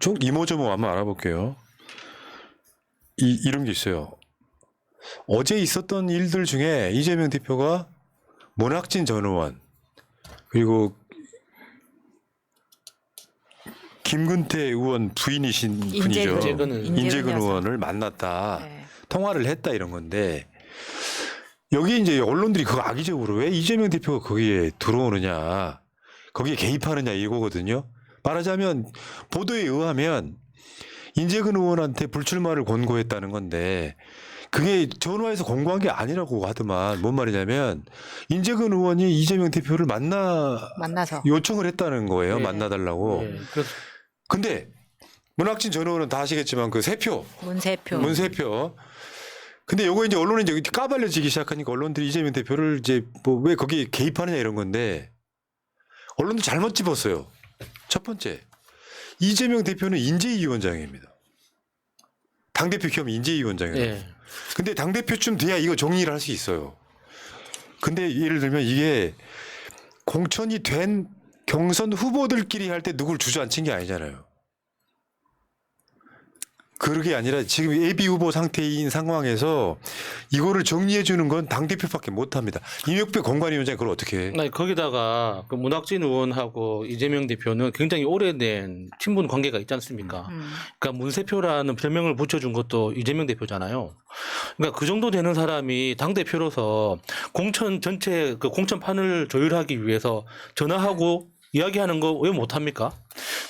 좀 이모저모 한번 알아볼게요. 이런 게 있어요. 어제 있었던 일들 중에 이재명 대표가 문학진 전 의원 그리고 김근태 의원 부인이신 분이죠. 인재근 의원을 만났다. 네. 통화를 했다 이런 건데 여기 이제 언론들이 그거 악의적으로 왜 이재명 대표가 거기에 들어오느냐 거기에 개입하느냐 이거거든요. 말하자면 보도에 의하면 인재근 의원한테 불출마를 권고했다는 건데 그게 전화해서 권고한 게 아니라고 하더만 뭔 말이냐면 인재근 의원이 이재명 대표를 만나서 요청을 했다는 거예요. 네. 만나달라고. 네. 근데 문학진 전 의원은 다 아시겠지만 그 세표 문세표. 근데 요거 이제 언론이 이제 까발려지기 시작하니까 언론들이 이재명 대표를 이제 뭐 왜 거기에 개입하느냐 이런 건데 언론도 잘못 집었어요. 첫 번째 이재명 대표는 인재위원장입니다. 당대표 겸 인재위원장이에요. 네. 근데 당대표쯤 돼야 이거 정리를 할 수 있어요. 근데 예를 들면 이게 공천이 된 경선 후보들끼리 할 때 누굴 주저앉힌 게 아니잖아요. 그게 아니라 지금 예비 후보 상태인 상황에서 이거를 정리해 주는 건 당대표밖에 못합니다. 이명배 공관위원장이 그걸 어떻게 해? 아니, 거기다가 그 문학진 의원하고 이재명 대표는 굉장히 오래된 친분 관계가 있지 않습니까? 그러니까 문세표라는 별명을 붙여준 것도 이재명 대표잖아요. 그러니까 그 정도 되는 사람이 당 대표로서 공천 전체 그 공천판을 조율하기 위해서 전화하고 이야기하는 거 왜 못합니까?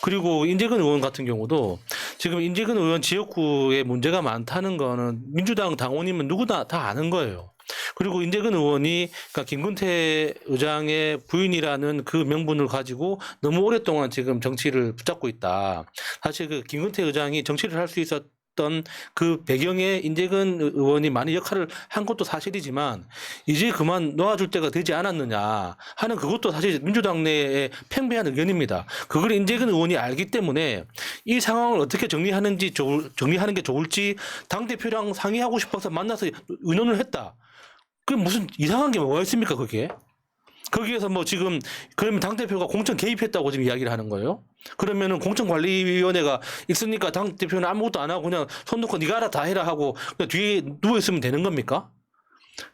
그리고 인재근 의원 같은 경우도 지금 인재근 의원 지역구에 문제가 많다는 거는 민주당 당원이면 누구나 다 아는 거예요. 그리고 인재근 의원이 그러니까 김근태 의장의 부인이라는 그 명분을 가지고 너무 오랫동안 지금 정치를 붙잡고 있다. 사실 그 김근태 의장이 정치를 할 수 있었던 그 배경에 인재근 의원이 많은 역할을 한 것도 사실이지만 이제 그만 놓아줄 때가 되지 않았느냐 하는 그것도 사실 민주당 내에 팽배한 의견입니다. 그걸 인재근 의원이 알기 때문에 이 상황을 어떻게 정리하는 게 좋을지 당대표랑 상의하고 싶어서 만나서 의논을 했다. 그게 무슨 이상한 게 뭐가 있습니까, 그게? 거기에서 뭐 지금 그러면 당대표가 공천 개입했다고 지금 이야기를 하는 거예요? 그러면은 공천관리위원회가 있으니까 당대표는 아무것도 안 하고 그냥 손 놓고 네가 알아 다 해라 하고 그냥 뒤에 누워있으면 되는 겁니까?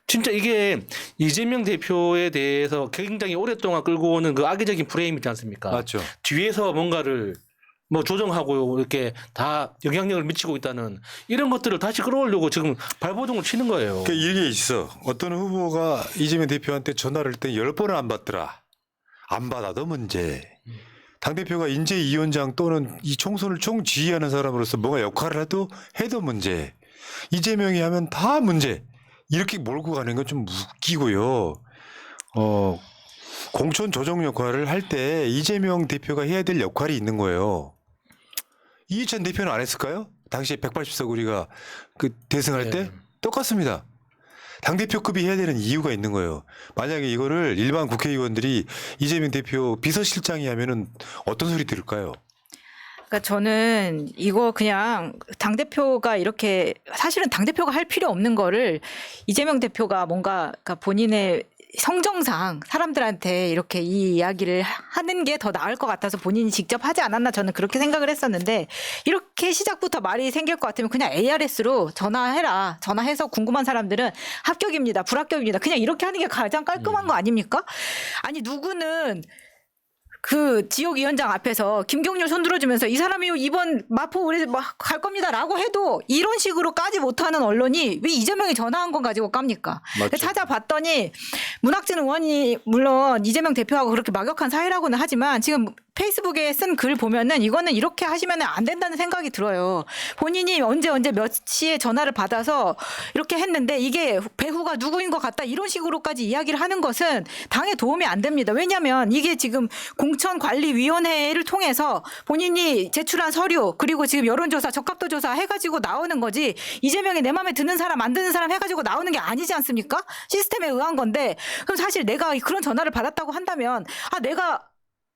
진짜 이게 이재명 대표에 대해서 굉장히 오랫동안 끌고 오는 그 악의적인 프레임 있지 않습니까? 맞죠. 뒤에서 뭔가를 뭐 조정하고 이렇게 다 영향력을 미치고 있다는 이런 것들을 다시 끌어오려고 지금 발버둥을 치는 거예요. 그러니까 이게 있어. 어떤 후보가 이재명 대표한테 전화를 할 때 10번을 안 받더라. 안 받아도 문제. 당대표가 인재위원장 또는 이 총선을 총지휘하는 사람으로서 뭔가 역할을 해도 문제. 이재명이 하면 다 문제. 이렇게 몰고 가는 건 좀 웃기고요. 공천 조정 역할을 할 때 이재명 대표가 해야 될 역할이 있는 거예요. 이해찬 대표는 안 했을까요? 당시에 180석 우리가 그 대승할 때 똑같습니다. 당대표급이 해야 되는 이유가 있는 거예요. 만약에 이거를 일반 국회의원들이 이재명 대표 비서실장이 하면은 어떤 소리 들을까요? 그러니까 저는 이거 그냥 당대표가 이렇게 사실은 당대표가 할 필요 없는 거를 이재명 대표가 뭔가 그러니까 본인의 성정상 사람들한테 이렇게 이 이야기를 하는 게 더 나을 것 같아서 본인이 직접 하지 않았나 저는 그렇게 생각을 했었는데 이렇게 시작부터 말이 생길 것 같으면 그냥 ARS로 전화해라. 전화해서 궁금한 사람들은 합격입니다. 불합격입니다. 그냥 이렇게 하는 게 가장 깔끔한 거 아닙니까? 아니 누구는 그 지역위원장 앞에서 김경률 손들어주면서 이 사람이 이번 마포 우리 갈 겁니다라고 해도 이런 식으로 까지 못하는 언론이 왜 이재명이 전화한 건 가지고 깝니까? 맞죠. 찾아봤더니 문학진 의원이 물론 이재명 대표하고 그렇게 막역한 사이라고는 하지만 지금 페이스북에 쓴 글 보면은 이거는 이렇게 하시면 안 된다는 생각이 들어요. 본인이 언제 몇 시에 전화를 받아서 이렇게 했는데 이게 배후가 누구인 것 같다 이런 식으로까지 이야기를 하는 것은 당에 도움이 안 됩니다. 왜냐하면 이게 지금 공천관리위원회를 통해서 본인이 제출한 서류 그리고 지금 여론조사 적합도 조사 해가지고 나오는 거지 이재명이 내 마음에 드는 사람 안 드는 사람 해가지고 나오는 게 아니지 않습니까? 시스템에 의한 건데 그럼 사실 내가 그런 전화를 받았다고 한다면 내가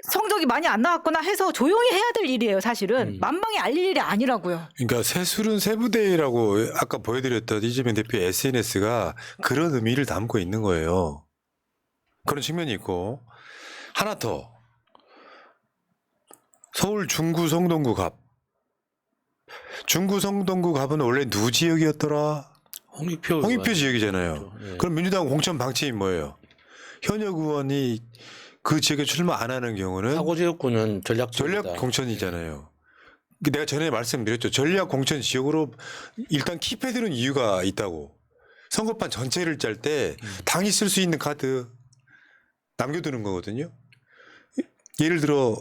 성적이 많이 안 나왔구나 해서 조용히 해야 될 일이에요. 사실은 만방에 알릴 일이 아니라고요. 그러니까 새술은 새부대라고 아까 보여드렸던 이재명 대표의 SNS가 그런 의미를 담고 있는 거예요. 그런 측면이 있고 하나 더 서울 중구 성동구 갑 중구 성동구 가면 원래 누 지역이었더라? 홍익표 지역이잖아요. 예. 그럼 민주당 공천 방침이 뭐예요? 현역 의원이 그 지역에 출마 안 하는 경우는 사고 지역구는 전략 공천이잖아요. 내가 전에 말씀드렸죠. 전략 공천 지역으로 일단 킵해두는 이유가 있다고. 선거판 전체를 짤 때 당이 쓸 수 있는 카드 남겨두는 거거든요. 예를 들어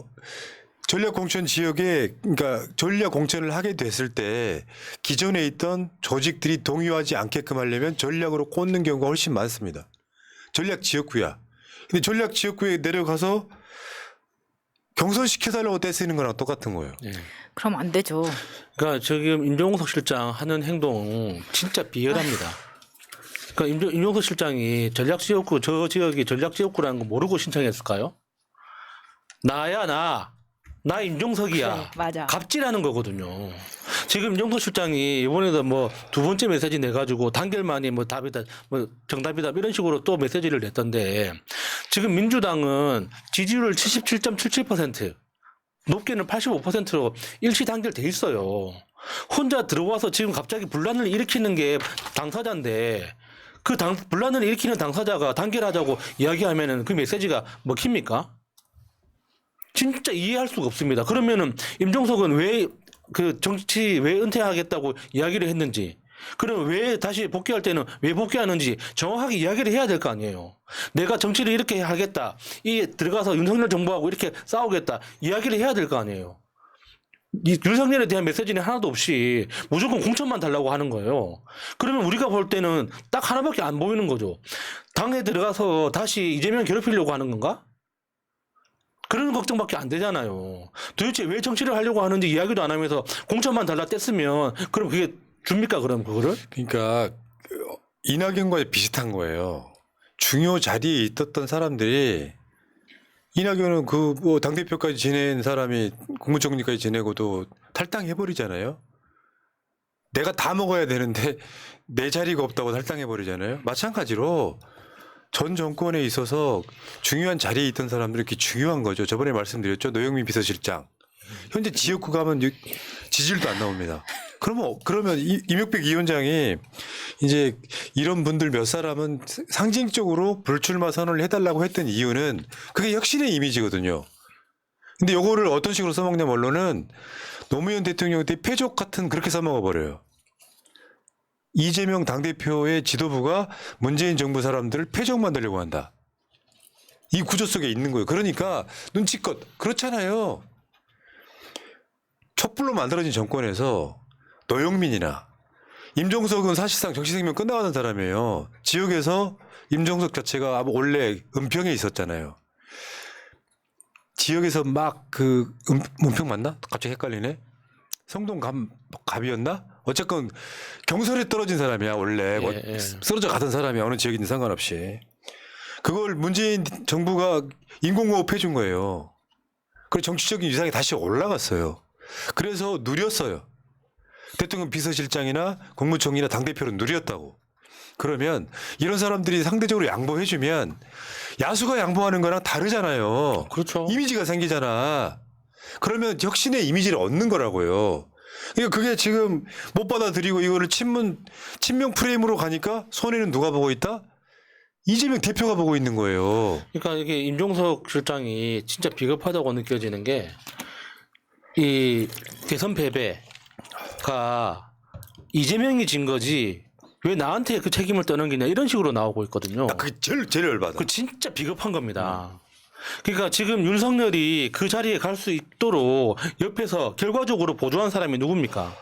전략 공천 지역에 그러니까 전략 공천을 하게 됐을 때 기존에 있던 조직들이 동의하지 않게끔 하려면 전략으로 꽂는 경우가 훨씬 많습니다. 전략 지역구야. 근데 전략 지역구에 내려가서 경선시켜달라고 떼쓰는 거랑 똑같은 거예요. 예. 그럼 안 되죠. 그러니까 지금 임종석 실장 하는 행동 진짜 비열합니다. 그러니까 임종석 실장이 전략 지역구 저 지역이 전략 지역구라는 거 모르고 신청했을까요? 나야 나 임종석이야. 그래, 맞아. 갑질하는 거거든요. 지금 임종석 실장이 이번에도 뭐 두 번째 메시지 내가지고 단결만이 뭐 답이다, 뭐 정답이다 이런 식으로 또 메시지를 냈던데 지금 민주당은 지지율 77.77%, 높게는 85%로 일시 단결돼 있어요. 혼자 들어와서 지금 갑자기 분란을 일으키는 게 당사자인데 그 분란을 일으키는 당사자가 단결하자고 이야기하면은 그 메시지가 먹힙니까? 진짜 이해할 수가 없습니다. 그러면은 임종석은 왜 그 정치 왜 은퇴하겠다고 이야기를 했는지, 그럼 왜 다시 복귀할 때는 왜 복귀하는지 정확하게 이야기를 해야 될 거 아니에요. 내가 정치를 이렇게 하겠다, 이 들어가서 윤석열 정부하고 이렇게 싸우겠다 이야기를 해야 될 거 아니에요. 이 윤석열에 대한 메시지는 하나도 없이 무조건 공천만 달라고 하는 거예요. 그러면 우리가 볼 때는 딱 하나밖에 안 보이는 거죠. 당에 들어가서 다시 이재명 괴롭히려고 하는 건가? 그런 걱정밖에 안 되잖아요. 도대체 왜 정치를 하려고 하는지 이야기도 안 하면서 공천만 달라 뗐으면 그럼 그게 줍니까 그럼 그거를? 그러니까 이낙연과 비슷한 거예요. 중요 자리에 있었던 사람들이 이낙연은 그 뭐 당대표까지 지낸 사람이 국무총리까지 지내고도 탈당해버리잖아요. 내가 다 먹어야 되는데 내 자리가 없다고 탈당해버리잖아요. 마찬가지로 전 정권에 있어서 중요한 자리에 있던 사람들이 이렇게 중요한 거죠. 저번에 말씀드렸죠. 노영민 비서실장. 현재 지역구 가면 지지율도 안 나옵니다. 그러면 이명박 위원장이 이제 이런 분들 몇 사람은 상징적으로 불출마 선언을 해달라고 했던 이유는 그게 혁신의 이미지거든요. 근데 요거를 어떤 식으로 써먹냐면 언론은 노무현 대통령 때 패족 같은 그렇게 써먹어버려요. 이재명 당대표의 지도부가 문재인 정부 사람들을 패족 만들려고 한다. 이 구조 속에 있는 거예요. 그러니까 눈치껏 그렇잖아요. 촛불로 만들어진 정권에서 노영민이나 임종석은 사실상 정치 생명 끝나가는 사람이에요. 지역에서 임종석 자체가 원래 은평에 있었잖아요. 지역에서 막 그 은평 맞나? 갑자기 헷갈리네. 성동갑이었나? 어쨌건 경선에 떨어진 사람이야 원래. 예. 쓰러져 가던 사람이야. 어느 지역이든 상관없이. 그걸 문재인 정부가 인공호흡 해준 거예요. 그래서 정치적인 위상이 다시 올라갔어요. 그래서 누렸어요. 대통령 비서실장이나 국무총리나 당대표를 누렸다고. 그러면 이런 사람들이 상대적으로 양보해주면 야수가 양보하는 거랑 다르잖아요. 그렇죠. 이미지가 생기잖아. 그러면 혁신의 이미지를 얻는 거라고요. 그러니까 그게 지금 못 받아들이고 이거를 친명 프레임으로 가니까 손해는 누가 보고 있다? 이재명 대표가 보고 있는 거예요. 그러니까 이게 임종석 실장이 진짜 비겁하다고 느껴지는 게 이 대선 패배가 이재명이 진 거지 왜 나한테 그 책임을 떠넘기냐 이런 식으로 나오고 있거든요. 그게 제일 열받아. 그 진짜 비겁한 겁니다. 그러니까 지금 윤석열이 그 자리에 갈 수 있도록 옆에서 결과적으로 보조한 사람이 누굽니까?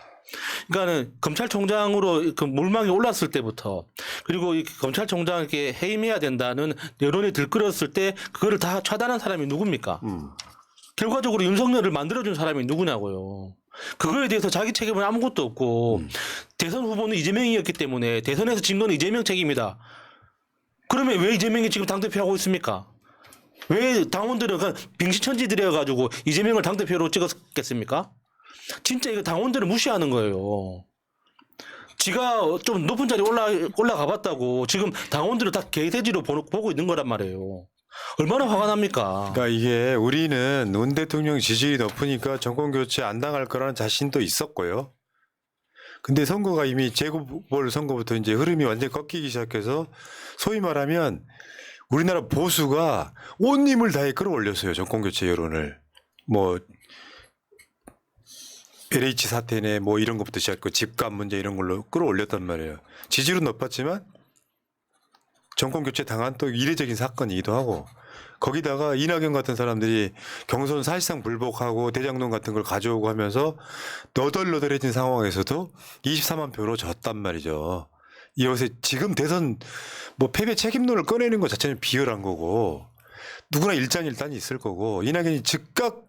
그러니까는 검찰총장으로 그 물망에 올랐을 때부터 그리고 이 검찰총장에게 해임해야 된다는 여론이 들끓었을 때 그거를 다 차단한 사람이 누굽니까? 결과적으로 윤석열을 만들어준 사람이 누구냐고요. 그거에 대해서 자기 책임은 아무것도 없고 대선 후보는 이재명이었기 때문에 대선에서 진 건 이재명 책임이다. 그러면 왜 이재명이 지금 당대표하고 있습니까? 왜 당원들은 빙시천지들이어가지고 이재명을 당대표로 찍었겠습니까? 진짜 이거 당원들을 무시하는 거예요. 지가 좀 높은 자리에 올라가 봤다고 지금 당원들을 다 개돼지로 보고 있는 거란 말이에요. 얼마나 화가 납니까? 그러니까 이게 우리는 문 대통령 지지율이 높으니까 정권 교체 안 당할 거라는 자신도 있었고요. 근데 선거가 이미 재보궐 선거부터 이제 흐름이 완전히 꺾이기 시작해서 소위 말하면 우리나라 보수가 온 힘을 다해 끌어올렸어요. 정권교체 여론을. 뭐 LH 사태네 뭐 이런 것부터 시작했고 집값 문제 이런 걸로 끌어올렸단 말이에요. 지지율은 높았지만 정권교체 당한 또 이례적인 사건이기도 하고 거기다가 이낙연 같은 사람들이 경선 사실상 불복하고 대장동 같은 걸 가져오고 하면서 너덜너덜해진 상황에서도 24만 표로 졌단 말이죠. 이것에 지금 대선 뭐 패배 책임론을 꺼내는 것 자체는 비열한 거고 누구나 일장일단이 있을 거고 이낙연이 즉각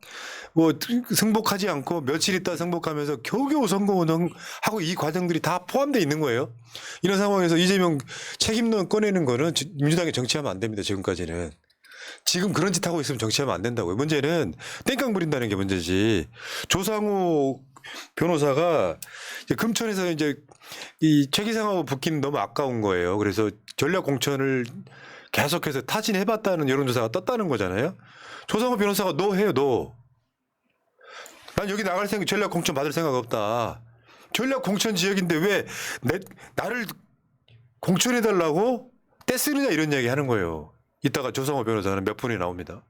뭐 승복하지 않고 며칠 있다 승복하면서 겨우겨우 선거운동하고 이 과정들이 다 포함되어 있는 거예요. 이런 상황에서 이재명 책임론 꺼내는 거는 민주당이 정치하면 안 됩니다. 지금까지는. 지금 그런 짓 하고 있으면 정치하면 안 된다고요. 문제는 땡깡 부린다는 게 문제지. 조상우 변호사가 이제 금천에서 이제 이 최기상하고 붙기는 너무 아까운 거예요. 그래서 전략 공천을 계속해서 타진해봤다는 여론조사가 떴다는 거잖아요. 조상우 변호사가 너 해요, 너. 난 여기 나갈 생각, 전략 공천 받을 생각 없다. 전략 공천 지역인데 왜 나를 공천해달라고 떼쓰느냐 이런 이야기 하는 거예요. 이따가 조상우 변호사는 몇 분이 나옵니다.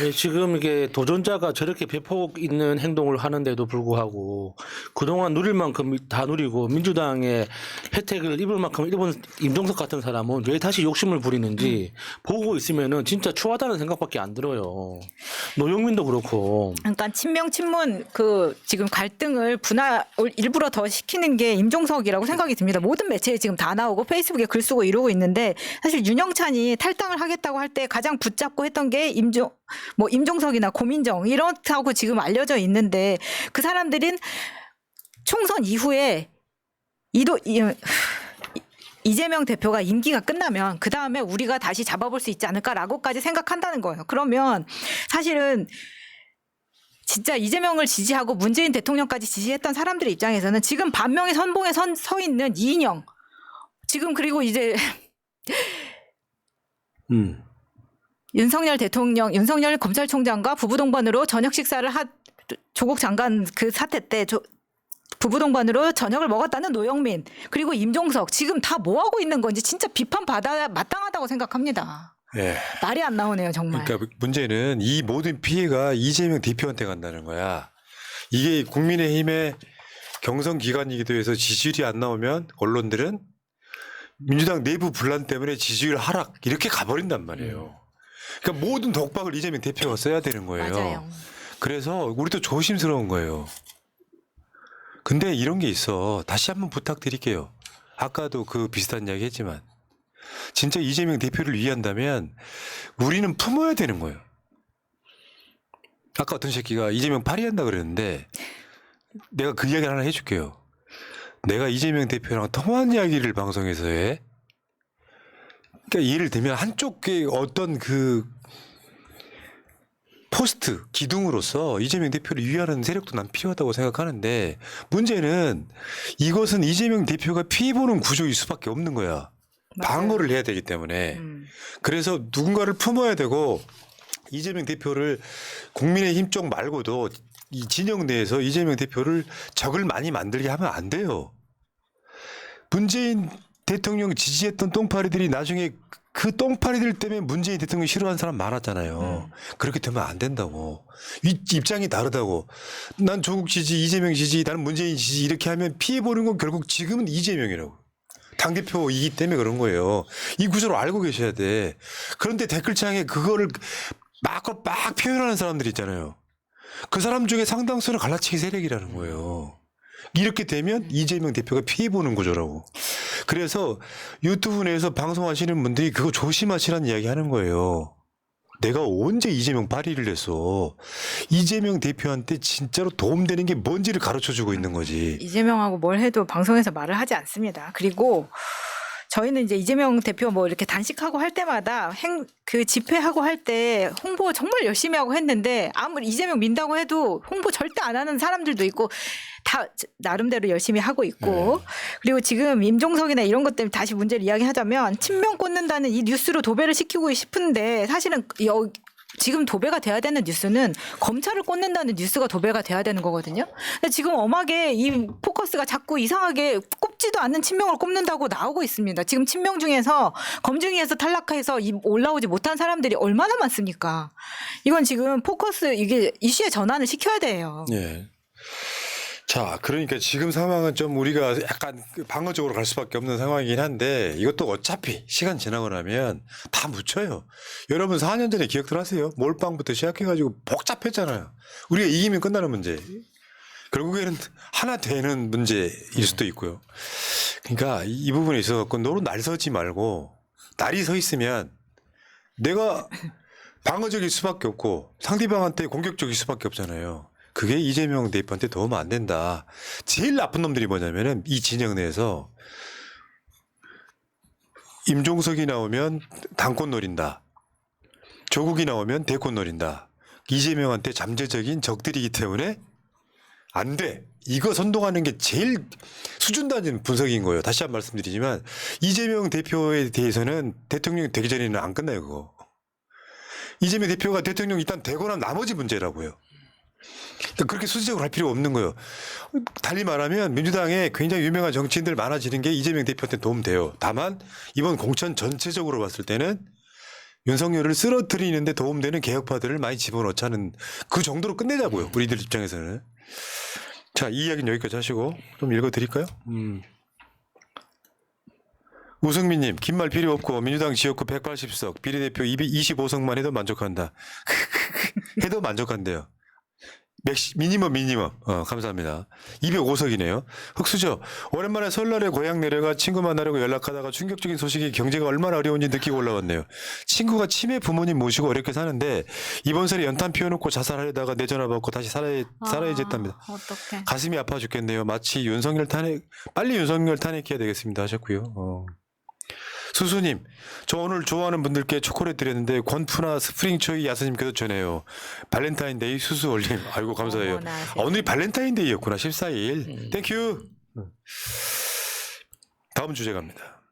네, 지금 이게 도전자가 저렇게 배폭 있는 행동을 하는데도 불구하고 그동안 누릴 만큼 다 누리고 민주당의 혜택을 입을 만큼 입은 임종석 같은 사람은 왜 다시 욕심을 부리는지 보고 있으면은 진짜 추하다는 생각밖에 안 들어요. 노영민도 그렇고. 그러니까 친명 친문 그 지금 갈등을 분화 일부러 더 시키는 게 임종석이라고 생각이 듭니다. 모든 매체에 지금 다 나오고 페이스북에 글 쓰고 이러고 있는데 사실 윤영찬이 탈당을 하겠다고 할 때 가장 붙잡고 했던 게 임종석이나 고민정 이렇다고 지금 알려져 있는데 그 사람들은 총선 이후에 이재명 대표가 임기가 끝나면 그 다음에 우리가 다시 잡아볼 수 있지 않을까라고까지 생각한다는 거예요. 그러면 사실은 진짜 이재명을 지지하고 문재인 대통령까지 지지했던 사람들의 입장에서는 지금 반명의 선봉에 서 있는 이인영 지금 그리고 이제 윤석열 검찰총장과 부부동반으로 저녁 식사를 조국 장관 그 사태 때 부부동반으로 저녁을 먹었다는 노영민 그리고 임종석 지금 다 뭐 하고 있는 건지 진짜 비판 받아 마땅하다고 생각합니다. 네. 말이 안 나오네요 정말. 그러니까 문제는 이 모든 피해가 이재명 대표한테 간다는 거야. 이게 국민의힘의 경선 기간이기도 해서 지지율이 안 나오면 언론들은 민주당 내부 분란 때문에 지지율 하락 이렇게 가버린단 말이에요. 그러니까 모든 독박을 이재명 대표가 써야 되는 거예요. 맞아요. 그래서 우리도 조심스러운 거예요. 근데 이런 게 있어. 다시 한번 부탁드릴게요. 아까도 그 비슷한 이야기 했지만 진짜 이재명 대표를 위한다면 우리는 품어야 되는 거예요. 아까 어떤 새끼가 이재명 파리한다 그랬는데 내가 그 이야기를 하나 해줄게요. 내가 이재명 대표랑 통화한 이야기를 방송에서 해. 그러니까 예를 들면 한쪽의 어떤 그 포스트 기둥으로서 이재명 대표를 위하는 세력도 난 필요하다고 생각하는데 문제는 이것은 이재명 대표가 피해보는 구조일 수밖에 없는 거야. 맞아요. 방어를 해야 되기 때문에. 그래서 누군가를 품어야 되고 이재명 대표를 국민의힘 쪽 말고도 이 진영 내에서 이재명 대표를 적을 많이 만들게 하면 안 돼요. 문재인 대통령 지지했던 똥파리들이 나중에 그 똥파리들 때문에 문재인 대통령 싫어하는 사람 많았잖아요. 그렇게 되면 안 된다고. 입장이 다르다고. 난 조국 지지, 이재명 지지, 나는 문재인 지지 이렇게 하면 피해보는 건 결국 지금은 이재명이라고. 당대표이기 때문에 그런 거예요. 이 구조를 알고 계셔야 돼. 그런데 댓글창에 그거를 막 표현하는 사람들 있잖아요. 그 사람 중에 상당수는 갈라치기 세력이라는 거예요. 이렇게 되면 이재명 대표가 피해보는 구조라고. 그래서 유튜브 내에서 방송하시는 분들이 그거 조심하시라는 이야기 하는 거예요. 내가 언제 이재명 발의를 했어. 이재명 대표한테 진짜로 도움되는 게 뭔지를 가르쳐주고 있는 거지. 이재명하고 뭘 해도 방송에서 말을 하지 않습니다. 그리고 저희는 이제 이재명 대표 뭐 이렇게 단식하고 할 때마다 그 집회하고 할 때 홍보 정말 열심히 하고 했는데 아무리 이재명 민다고 해도 홍보 절대 안 하는 사람들도 있고 다 나름대로 열심히 하고 있고 그리고 지금 임종석이나 이런 것 때문에 다시 문제를 이야기하자면 친명 꽂는다는 이 뉴스로 도배를 시키고 싶은데 사실은 지금 도배가 돼야 되는 뉴스는 검찰을 꽂는다는 뉴스가 도배가 돼야 되는 거거든요. 근데 지금 엄하게 이 포커스가 자꾸 이상하게 꼽지도 않는 친명을 꼽는다고 나오고 있습니다. 지금 친명 중에서 검증위에서 탈락해서 올라오지 못한 사람들이 얼마나 많습니까? 이건 지금 포커스 이게 이슈의 전환을 시켜야 돼요. 예. 자, 그러니까 지금 상황은 좀 우리가 약간 방어적으로 갈 수밖에 없는 상황이긴 한데 이것도 어차피 시간 지나고 나면 다 묻혀요. 여러분 4년 전에 기억들 하세요? 몰빵부터 시작해가지고 복잡했잖아요. 우리가 이기면 끝나는 문제. 결국에는 하나 되는 문제일 수도 있고요. 그러니까 이 부분에 있어서 너로 날 서지 말고 날이 서 있으면 내가 방어적일 수밖에 없고 상대방한테 공격적일 수밖에 없잖아요. 그게 이재명 대표한테 도움 안 된다. 제일 나쁜 놈들이 뭐냐면은 이 진영 내에서 임종석이 나오면 당권 노린다. 조국이 나오면 대권 노린다. 이재명한테 잠재적인 적들이기 때문에 안 돼. 이거 선동하는 게 제일 수준 낮은 분석인 거예요. 다시 한 번 말씀드리지만 이재명 대표에 대해서는 대통령이 되기 전에는 안 끝나요. 그거. 이재명 대표가 대통령 일단 되고 난 나머지 문제라고요. 그러니까 그렇게 수직적으로 할 필요가 없는 거예요. 달리 말하면 민주당에 굉장히 유명한 정치인들 많아지는 게 이재명 대표한테 도움돼요. 다만 이번 공천 전체적으로 봤을 때는 윤석열을 쓰러뜨리는데 도움되는 개혁파들을 많이 집어넣자는 그 정도로 끝내자고요. 우리들 입장에서는. 자, 이 이야기는 여기까지 하시고 좀 읽어드릴까요? 우승민님, 긴 말 필요 없고 민주당 지역구 180석, 비례대표 25석만 해도 만족한다. 해도 만족한대요. 미니멈. 감사합니다. 205석이네요. 흑수저, 오랜만에 설날에 고향 내려가 친구 만나려고 연락하다가 충격적인 소식이 경제가 얼마나 어려운지 느끼고 올라왔네요. 친구가 치매 부모님 모시고 어렵게 사는데 이번 설에 연탄 피워놓고 자살하려다가 내 전화 받고 다시 살아야겠답니다. 어떡해. 가슴이 아파 죽겠네요. 마치 빨리 윤석열 탄핵해야 되겠습니다 하셨고요. 수수님, 저 오늘 좋아하는 분들께 초콜릿 드렸는데 권푸나 스프링초이 야스님께서 전해요. 발렌타인데이 수수 올림. 아이고 감사해요. 어머나, 오늘이 발렌타인데이였구나. 14일. 땡큐. 다음 주제 갑니다.